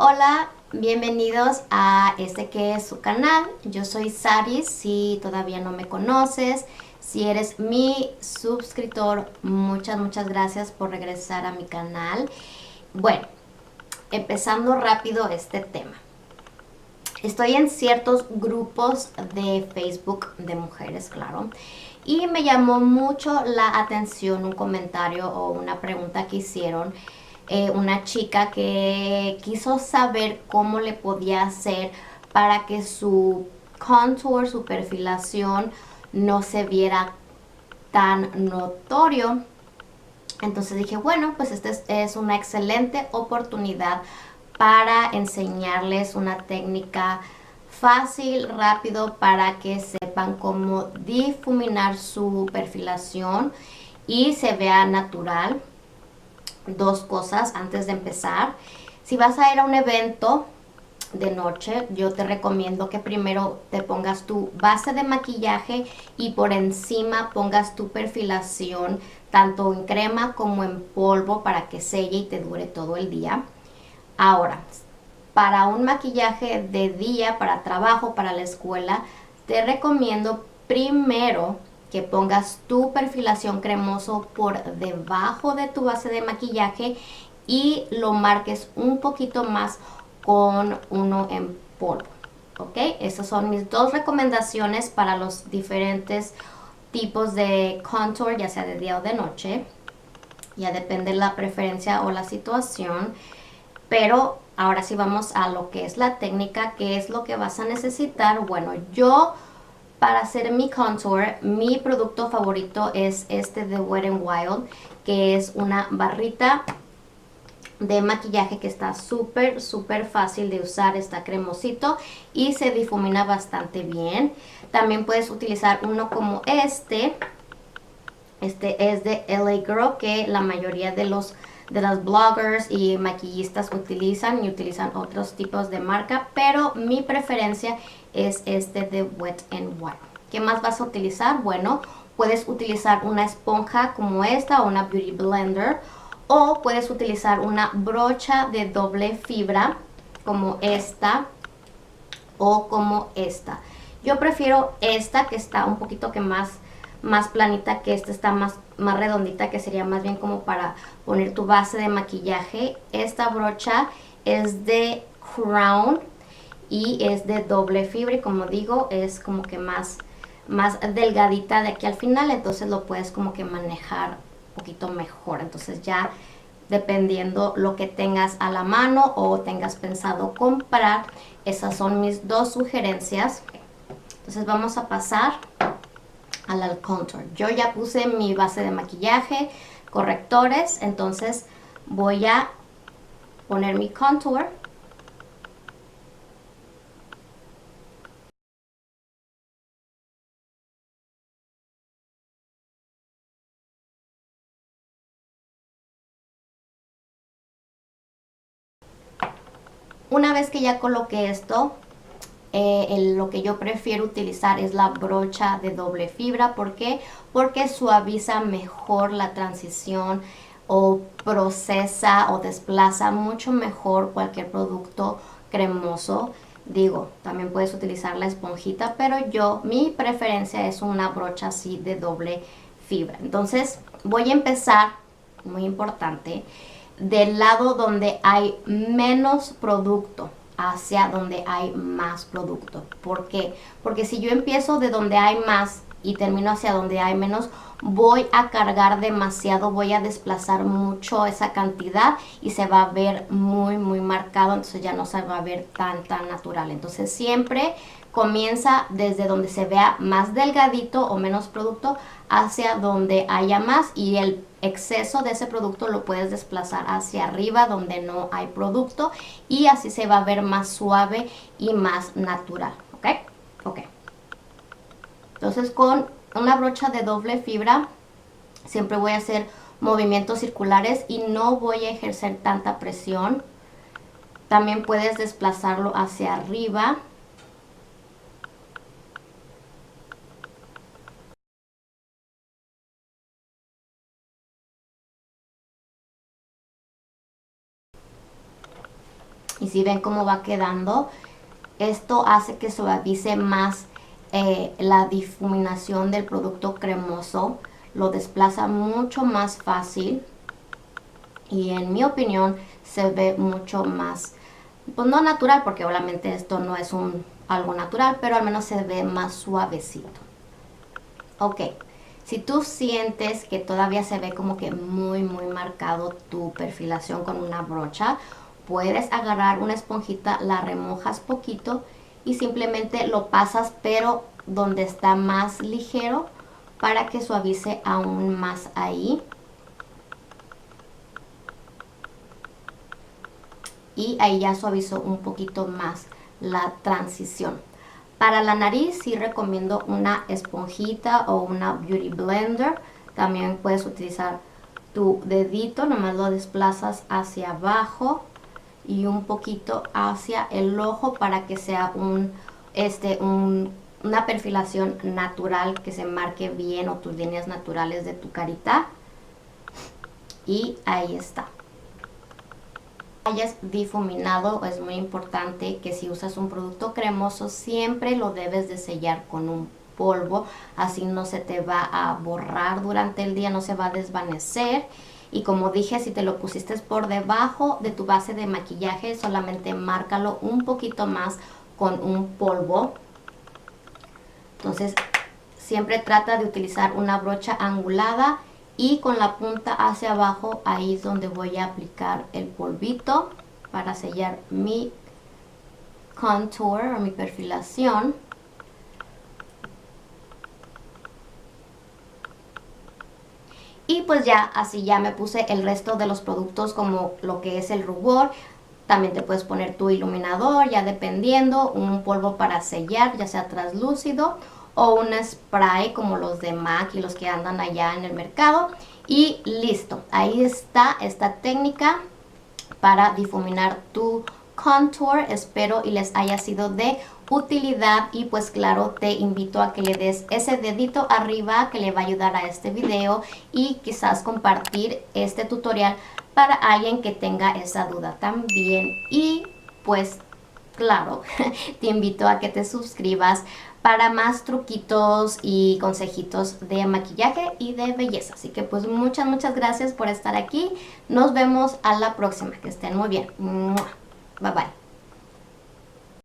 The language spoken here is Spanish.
Hola, bienvenidos a este que es su canal. Yo soy Sari, si todavía no me conoces. Si eres mi suscriptor, muchas gracias por regresar a mi canal. Bueno, empezando rápido este tema. Estoy en ciertos grupos de Facebook de mujeres, claro. Y me llamó mucho la atención un comentario o una pregunta que hicieron una chica que quiso saber cómo le podía hacer para que su contour, su perfilación, no se viera tan notorio. Entonces dije, bueno, pues esta es una excelente oportunidad para enseñarles una técnica fácil, rápido, para que sepan cómo difuminar su perfilación y se vea natural. Dos cosas antes de empezar. Si vas a ir a un evento de noche, yo te recomiendo que primero te pongas tu base de maquillaje y por encima pongas tu perfilación tanto en crema como en polvo para que selle y te dure todo el día. Ahora, para un maquillaje de día, para trabajo, para la escuela, te recomiendo primero que pongas tu perfilación cremoso por debajo de tu base de maquillaje y lo marques un poquito más con uno en polvo. ¿Ok? Esas son mis dos recomendaciones para los diferentes tipos de contour, ya sea de día o de noche. Ya depende de la preferencia o la situación. Pero ahora sí vamos a lo que es la técnica, que es lo que vas a necesitar. Bueno, yo para hacer mi contour, mi producto favorito es este de Wet n Wild, que es una barrita de maquillaje que está súper fácil de usar, está cremosito y se difumina bastante bien. También puedes utilizar uno como este es de LA Girl, que la mayoría de las bloggers y maquillistas utilizan y utilizan otros tipos de marca, pero mi preferencia es este de Wet n Wild. ¿Qué más vas a utilizar? Bueno, puedes utilizar una esponja como esta o una beauty blender, o puedes utilizar una brocha de doble fibra como esta o como esta. Yo prefiero esta, que está un poquito que más planita, que esta está más redondita, que sería más bien como para poner tu base de maquillaje. Esta brocha es de Crown y es de doble fibra y como digo es como que más delgadita de aquí al final, entonces lo puedes como que manejar un poquito mejor. Entonces ya dependiendo lo que tengas a la mano o tengas pensado comprar, esas son mis dos sugerencias. Entonces vamos a pasar al contour. Yo ya puse mi base de maquillaje, correctores, entonces voy a poner mi contour. Una vez que ya coloqué esto, lo que yo prefiero utilizar es la brocha de doble fibra. ¿Por qué? Porque suaviza mejor la transición o procesa o desplaza mucho mejor cualquier producto cremoso. Digo, también puedes utilizar la esponjita, pero mi preferencia es una brocha así de doble fibra. Entonces voy a empezar, muy importante, del lado donde hay menos producto hacia donde hay más producto. ¿Por qué? Porque si yo empiezo de donde hay más y termino hacia donde hay menos, voy a cargar demasiado, voy a desplazar mucho esa cantidad y se va a ver muy marcado, entonces ya no se va a ver tan natural. Entonces siempre comienza desde donde se vea más delgadito o menos producto hacia donde haya más, y el exceso de ese producto lo puedes desplazar hacia arriba donde no hay producto y así se va a ver más suave y más natural. Ok. Entonces con una brocha de doble fibra siempre voy a hacer movimientos circulares y no voy a ejercer tanta presión. También puedes desplazarlo hacia arriba. Y Y si ven cómo va quedando, esto hace que suavice más la difuminación del producto cremoso, lo desplaza mucho más fácil y en mi opinión se ve mucho más, pues no natural, porque obviamente esto no es algo natural, pero al menos se ve más suavecito. Ok, si tú sientes que todavía se ve como que muy marcado tu perfilación con una brocha, puedes agarrar una esponjita, la remojas poquito y simplemente lo pasas, pero donde está más ligero, para que suavice aún más ahí. Y ahí ya suavizó un poquito más la transición. Para la nariz sí recomiendo una esponjita o una beauty blender. También puedes utilizar tu dedito, nomás lo desplazas hacia abajo y un poquito hacia el ojo para que sea una perfilación natural, que se marque bien, o tus líneas naturales de tu carita. Y ahí está. Hayas difuminado, es muy importante que si usas un producto cremoso siempre lo debes de sellar con un polvo, así no se te va a borrar durante el día, no se va a desvanecer. Y como dije, si te lo pusiste por debajo de tu base de maquillaje, solamente márcalo un poquito más con un polvo. Entonces siempre trata de utilizar una brocha angulada y con la punta hacia abajo, ahí es donde voy a aplicar el polvito para sellar mi contour o mi perfilación. Y pues ya, así ya me puse el resto de los productos, como lo que es el rubor. También te puedes poner tu iluminador, ya dependiendo, un polvo para sellar, ya sea translúcido, o un spray como los de MAC y los que andan allá en el mercado. Y listo, ahí está esta técnica para difuminar tu contour. Espero y les haya sido de utilidad, y pues claro, te invito a que le des ese dedito arriba que le va a ayudar a este video, y quizás compartir este tutorial para alguien que tenga esa duda también. Y pues claro, te invito a que te suscribas para más truquitos y consejitos de maquillaje y de belleza. Así que pues muchas gracias por estar aquí. Nos vemos a la próxima. Que estén muy bien. Bye bye.